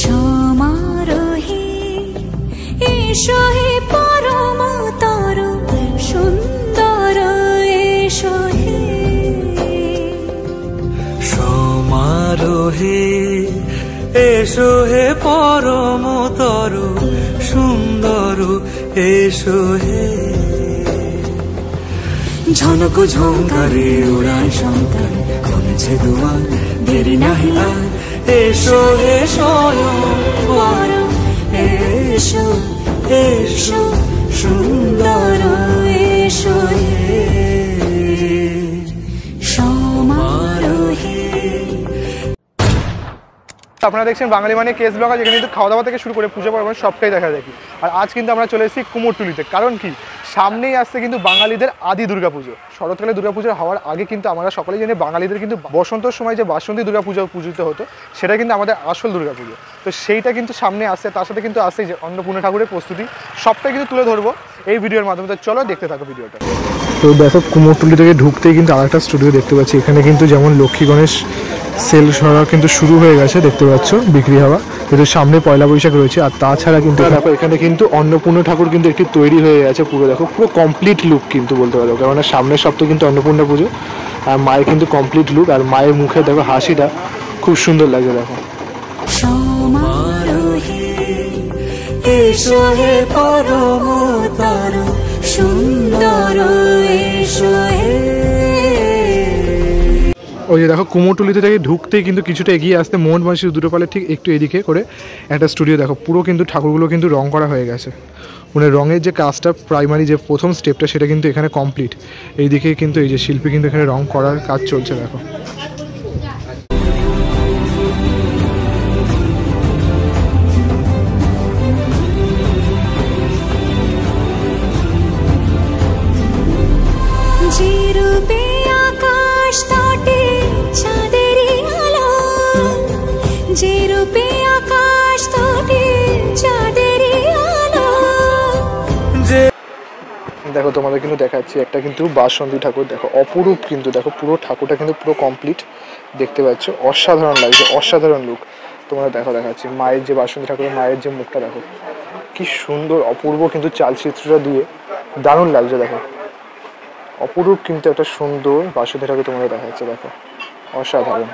সমারোহে এসো হে পরম তরু সুন্দর এসো হে সমারোহে এসো হে পরম তরু সুন্দর এসো হে ঝনক ঝঙ্কারে উড়ায় শঙ্কার কমেছে দুয়ার দেরি নাহি আর এসো হে স্বয়ং পরম এসো এসো সুন্দর এসো হে সমারোহে। আপনারা দেখছেন বাঙালি মানে কেস ব্লগার, যেখানে কিন্তু খাওয়া দাওয়া থেকে শুরু করে পুজো পার্বণ সবটাই দেখা দেখি। আর আজ কিন্তু আমরা চলে এসেছি কুমোরটুলিতে, কারণ কি সামনেই আসছে কিন্তু বাঙালিদের আদি দুর্গাপুজো। শরৎকালে দুর্গাপুজো হওয়ার আগে কিন্তু আমরা সকলেই জানি বাঙালিদের কিন্তু বসন্তর সময় যে বাসন্তী দুর্গাপুজো পূজিত হতো সেটা কিন্তু আমাদের আসল দুর্গাপুজো। তো সেইটা কিন্তু সামনে আসছে, তার সাথে কিন্তু আসছে যে অন্নপূর্ণা ঠাকুরের প্রস্তুতি, সবটাই কিন্তু তুলে ধরবো এই ভিডিওর মাধ্যমে। তো চলো দেখতে থাকো ভিডিওটা। তো দেখো কুমোরটুলি থেকে ঢুকতেই কিন্তু আরেকটা স্টুডিও দেখতে পাচ্ছি। এখানে কিন্তু যেমন লক্ষ্মী গণেশ সেল সরা কিন্তু শুরু হয়ে গেছে, দেখতে পাচ্ছ বিক্রি হওয়া, কিন্তু সামনে পয়লা বৈশাখ রয়েছে। আর তাছাড়া কিন্তু দেখো এখানে কিন্তু অন্নপূর্ণা ঠাকুর কিন্তু একটি তৈরি হয়ে গেছে পুরো, দেখো পুরো কমপ্লিট লুক কিন্তু বলতে পারো, কারণ সামনের সপ্তাহে কিন্তু অন্নপূর্ণা পুজো আর মায়ের কিন্তু কমপ্লিট লুক। আর মায়ের মুখে দেখো হাসিটা খুব সুন্দর লাগে দেখো। সমারোহে এসো হে পরম তরু সুন্দর এসো হে। ওই যে দেখো কুমোরটুলিতে থেকে ঢুকতেই কিন্তু কিছুটা এগিয়ে আসতে মোহন বাঁশি দুটো পালে ঠিক একটু এদিকে করে একটা স্টুডিও দেখো, পুরো কিন্তু ঠাকুরগুলো কিন্তু রং করা হয়ে গেছে। মানে রঙের যে কাজটা প্রাইমারি যে প্রথম স্টেপটা সেটা কিন্তু এখানে কমপ্লিট। এইদিকে কিন্তু এই যে শিল্পী কিন্তু এখানে রং করার কাজ চলছে দেখো। দেখো তোমাদের কিন্তু দেখাচ্ছি একটা কিন্তু বাসন্তী ঠাকুর, দেখো অপরূপ কিন্তু, দেখো পুরো ঠাকুরটা কিন্তু পুরো কমপ্লিট দেখতে পাচ্ছ, অসাধারণ লাগছে, অসাধারণ লুক। তোমরা দেখো দেখাচ্ছি মায়ের যে বাসন্তী ঠাকুরের মায়ের যে মুখটা দেখো কি সুন্দর অপূর্ব কিন্তু চালচিত্রটা দিয়ে দারুণ লাগছে দেখো, অপরূপ কিন্তু একটা সুন্দর বাসন্তী ঠাকুর তোমাদের দেখাচ্ছে দেখো, অসাধারণ।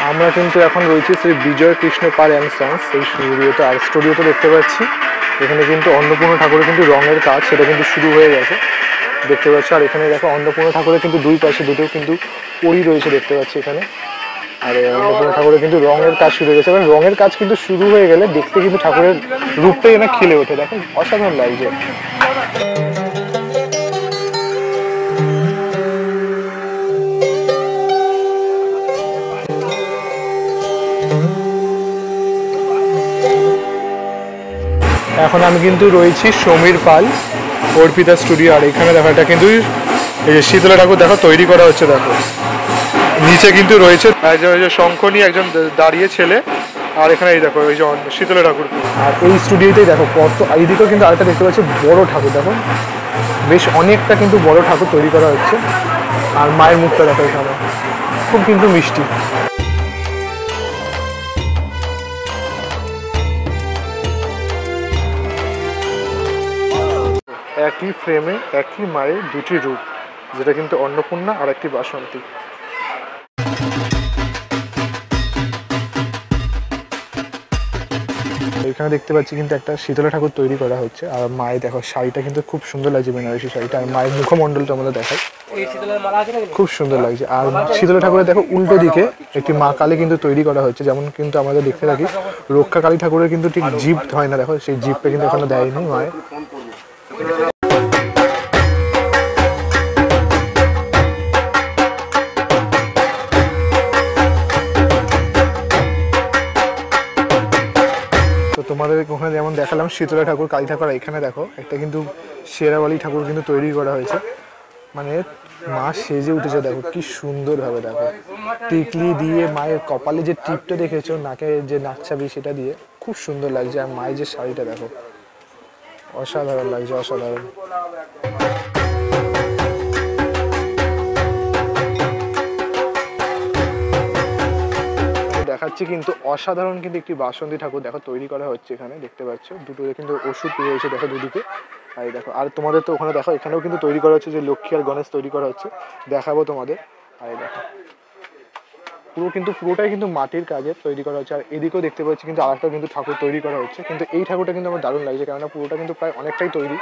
আমরা কিন্তু এখন রয়েছি শ্রী বিজয় কৃষ্ণ পাল অ্যান্ড সন্স এই স্টুডিওতে। আর স্টুডিওতে দেখতে পাচ্ছি এখানে কিন্তু অন্নপূর্ণা ঠাকুরের কিন্তু রঙের কাজ সেটা কিন্তু শুরু হয়ে গেছে দেখতে পাচ্ছি। আর এখানে দেখো অন্নপূর্ণা ঠাকুরের কিন্তু দুই পাশে দুটো কিন্তু পরি রয়েছে দেখতে পাচ্ছি এখানে। আর অন্নপূর্ণা ঠাকুরের কিন্তু রঙের কাজ শুরু হয়ে গেছে, এবং রঙের কাজ কিন্তু শুরু হয়ে গেলে দেখতে কিন্তু ঠাকুরের রূপটাই যেন খেলে ওঠে, দেখো অসাধারণ লাগছে। এখন আমি কিন্তু রয়েছি সমীর পাল অর্পিতা স্টুডিও। আর এখানে দেখো এটা কিন্তু এই যে শীতলা ঠাকুর দেখো তৈরি করা হচ্ছে দেখো, নিচে কিন্তু রয়েছে শঙ্খ নিয়ে একজন দাঁড়িয়ে ছেলে, আর এখানে এই দেখো ওই যে শীতলা ঠাকুর। আর এই স্টুডিওতেই দেখো কত, এইদিকেও কিন্তু আরেকটা দেখতে পাচ্ছি বড় ঠাকুর, দেখো বেশ অনেকটা কিন্তু বড় ঠাকুর তৈরি করা হচ্ছে। আর মায়ের মুখটা দেখো এখানে খুব কিন্তু মিষ্টি। একই ফ্রেমে একই মায়ের দুটি রূপ, যেটা কিন্তু অন্নপূর্ণা আর একটি বাসন্তী। এখানে দেখতে পাচ্ছি কিন্তু একটা শীতলা ঠাকুর তৈরি করা হচ্ছে। আর মায়ের দেখো শাড়িটা কিন্তু খুব সুন্দর লাগছে, বেনারসি শাড়িটা। আর মায়ের মুখমণ্ডলটা আমাদের দেখায়, খুব সুন্দর লাগছে। আর শীতলা ঠাকুরের দেখো উল্টো দিকে একটি মা কালী কিন্তু তৈরি করা হচ্ছে, যেমন কিন্তু আমাদের দেখতে থাকি রক্ষা কালী ঠাকুরের কিন্তু ঠিক জিভ হয় না, দেখো সেই জিভটা কিন্তু এখনো দেয়নি মায়ের। তোমাদের ওখানে যেমন দেখালাম শীতলা ঠাকুর, কালী ঠাকুর, এখানে দেখো একটা কিন্তু শেরাওয়ালি ঠাকুর কিন্তু তৈরি করা হয়েছে, মানে মা সেজে উঠেছে, দেখো কি সুন্দর ভাবে, দেখো টিকলি দিয়ে মায়ের কপালে যে টিপটা দেখেছো, নাকে যে নাকছাবি সেটা দিয়ে খুব সুন্দর লাগছে। আর মায়ের যে শাড়িটা দেখো অসাধারণ লাগছে, অসাধারণ। দেখাচ্ছি কিন্তু অসাধারণ কিন্তু একটি বাসন্তী ঠাকুর দেখো তৈরি করা হচ্ছে, এখানে দেখতে পাচ্ছ দুটো কিন্তু ওষুধ রয়েছে দেখো দুদিকে। আর দেখো, আর তোমাদের তো ওখানে দেখো এখানেও কিন্তু তৈরি করা হচ্ছে, যে লক্ষ্মী আর গণেশ তৈরি করা হচ্ছে, দেখাবো তোমাদের। আর দেখো পুরোটাই কিন্তু মাটির কাজে তৈরি করা হচ্ছে। আর এদিকেও দেখতে পাচ্ছি কিন্তু আরেকটা কিন্তু ঠাকুর তৈরি করা হচ্ছে, কিন্তু এই ঠাকুরটা কিন্তু আমার দারুণ লাগছে, কেননা পুরোটা কিন্তু প্রায় অনেকটাই তৈরি,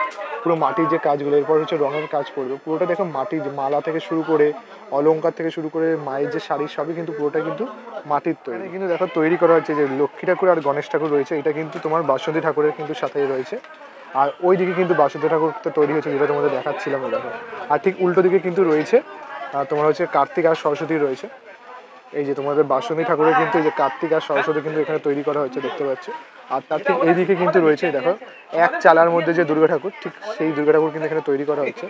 পুরো মাটির যে কাজগুলো, এরপর হচ্ছে রঙের কাজ করবে পুরোটা। দেখো মাটির মালা থেকে শুরু করে অলংকার থেকে শুরু করে মায়ের যে শাড়ি সবই কিন্তু পুরোটা কিন্তু মাটির তৈরি। কিন্তু দেখো তৈরি করা হচ্ছে যে লক্ষ্মী ঠাকুর আর গণেশ ঠাকুর রয়েছে, এটা কিন্তু তোমার বাসন্তী ঠাকুরের কিন্তু সাথেই রয়েছে। আর ওই দিকে কিন্তু বাসন্তী ঠাকুরটা তৈরি হচ্ছে, যেটা তোমাদের দেখাচ্ছিলাম দেখো। আর ঠিক উল্টো দিকে কিন্তু রয়েছে তোমার হচ্ছে কার্তিক আর সরস্বতী রয়েছে। এই যে তোমাদের বাসন্তী ঠাকুরের কিন্তু এই যে কার্তিক আর সরস্বতী কিন্তু এখানে তৈরি করা হচ্ছে, দেখতে পাচ্ছ। আর তার ঠিক এইদিকে কিন্তু রয়েছে দেখো এক চালার মধ্যে যে দুর্গা ঠাকুর, ঠিক সেই দুর্গা ঠাকুর কিন্তু এখানে তৈরি করা হচ্ছে।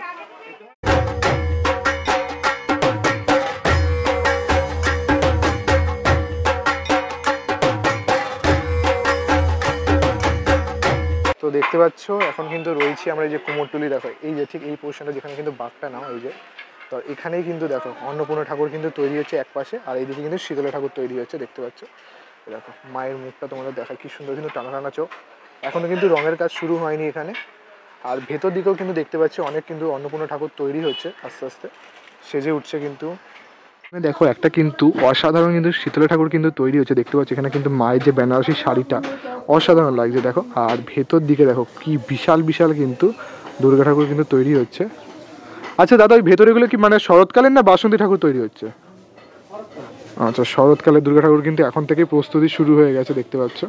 তো দেখতে পাচ্ছ এখন কিন্তু রয়েছে আমরা এই যে কুমোরটুলি, দেখো এই যে ঠিক এই পোর্শনটা যেখানে কিন্তু বাঘটা নাও, এই যে তো এখানেই কিন্তু দেখো অন্নপূর্ণা ঠাকুর কিন্তু তৈরি হচ্ছে এক পাশে, আর এইদিকে কিন্তু শীতলা ঠাকুর তৈরি হচ্ছে, দেখতে পাচ্ছ। দেখো মায়ের মুখটা তোমাদের দেখা কি সুন্দর, কিন্তু টানা টানা চোখ। এখনো কিন্তু রঙের কাজ শুরু হয়নি এখানে। আর ভেতর দিকেও কিন্তু দেখতে পাচ্ছি অনেক কিন্তু অন্নপূর্ণা ঠাকুর তৈরি হচ্ছে, আস্তে আস্তে সেজে উঠছে। কিন্তু দেখো একটা কিন্তু অসাধারণ কিন্তু শীতলা ঠাকুর কিন্তু তৈরি হচ্ছে, দেখতে পাচ্ছি। এখানে কিন্তু মায়ের যে বেনারসি শাড়িটা অসাধারণ লাগছে দেখো। আর ভেতর দিকে দেখো কি বিশাল বিশাল কিন্তু দুর্গা ঠাকুর কিন্তু তৈরি হচ্ছে। আচ্ছা দাদা, ওই ভেতরেগুলো কি মানে শরৎকালের না বাসন্তী ঠাকুর তৈরি হচ্ছে? আচ্ছা, শরৎকালের দুর্গা ঠাকুর কিন্তু এখন থেকেই প্রস্তুতি শুরু হয়ে গেছে, দেখতে পাচ্ছ।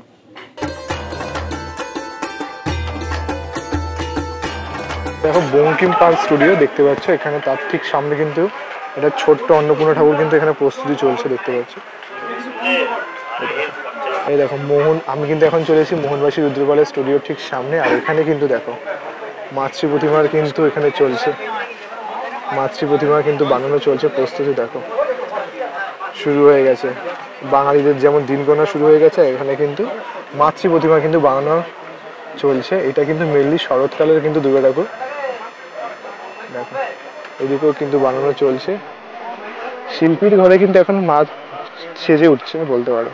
দেখো বঙ্কিম পার্ক স্টুডিও দেখতে পাচ্ছ, এখানে তার ঠিক সামনে কিন্তু এটা ছোট্ট অন্নপূর্ণা ঠাকুর কিন্তু এখানে প্রস্তুতি চলছে, দেখতে পাচ্ছ। এই দেখো মোহন, আমি কিন্তু এখন চলে এসেছি মোহনবাসী রুদ্রপালের স্টুডিওর ঠিক সামনে। আর এখানে কিন্তু দেখো মাতৃ প্রতিমার কিন্তু এখানে চলছে, মাতৃ প্রতিমা কিন্তু বানানো চলছে, প্রস্তুতি দেখো শুরু হয়ে গেছে। বাঙালিদের যেমন দিন গোনা শুরু হয়ে গেছে, এখানে কিন্তু মাতৃ প্রতিমা কিন্তু বানানো চলছে। এটা কিন্তু মেনলি শরৎকালের কিন্তু দুর্গা ঠাকুর, দেখো এদিকেও কিন্তু বানানো চলছে। শিল্পীর ঘরে কিন্তু এখন মা সেজে উঠছে বলতে পারো।